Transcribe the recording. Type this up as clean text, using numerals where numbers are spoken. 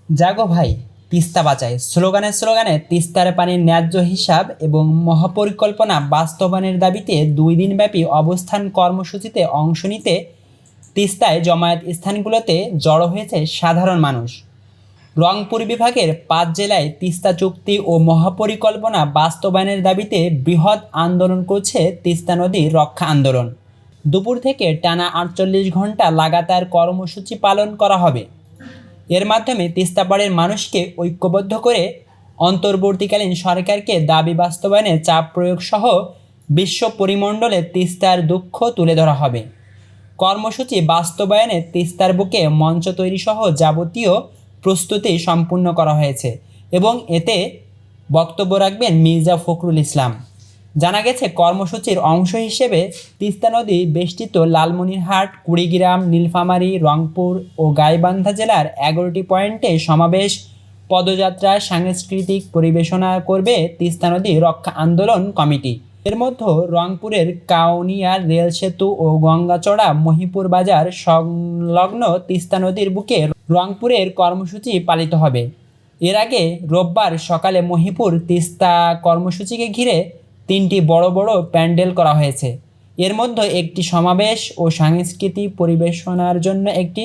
জাগো ভাই, তিস্তা বাঁচায় স্লোগানে স্লোগানে তিস্তার পানির ন্যায্য হিসাব এবং মহাপরিকল্পনা বাস্তবায়নের দাবিতে 2 দিনব্যাপী অবস্থান কর্মসূচিতে অংশ নিতে তিস্তায় জমায়েত স্থানগুলোতে জড়ো হয়েছে সাধারণ মানুষ। রংপুর বিভাগের 5 জেলায় তিস্তা চুক্তি ও মহাপরিকল্পনা বাস্তবায়নের দাবিতে বৃহৎ আন্দোলন করছে তিস্তা নদী রক্ষা আন্দোলন। দুপুর থেকে টানা 48 ঘন্টা লাগাতার কর্মসূচি পালন করা হবে। এর মাধ্যমে তিস্তাপাড়ের মানুষকে ঐক্যবদ্ধ করে অন্তর্বর্তীকালীন সরকারকে দাবি বাস্তবায়নে চাপ প্রয়োগ সহ বিশ্ব পরিমণ্ডলে তিস্তার দুঃখ তুলে ধরা হবে। কর্মসূচি বাস্তবায়নে তিস্তার বুকে মঞ্চ তৈরি সহ যাবতীয় প্রস্তুতি সম্পূর্ণ করা হয়েছে এবং এতে বক্তব্য রাখবেন মির্জা ফখরুল ইসলাম। জানা গেছে, কর্মসূচির অংশ হিসেবে তিস্তা নদী বেষ্টিত লালমনিরহাট, কুড়িগ্রাম, নীলফামারী, রংপুর ও গাইবান্ধা জেলার 11টি পয়েন্টে সমাবেশ, পদযাত্রা, সাংস্কৃতিক পরিবেশনা করবে তিস্তা নদী রক্ষা আন্দোলন কমিটি। এর মধ্যে রংপুরের কাউনিয়ার রেল সেতু ও গঙ্গাচড়া মহিপুর বাজার সংলগ্ন তিস্তা নদীর বুকে রংপুরের কর্মসূচি পালিত হবে। এর আগে রোববার সকালে মহিপুর তিস্তা কর্মসূচিকে ঘিরে 3টি বড় বড় প্যান্ডেল করা হয়েছে। এর মধ্যে একটি সমাবেশ ও সাংস্কৃতিক পরিবেশনার জন্য একটি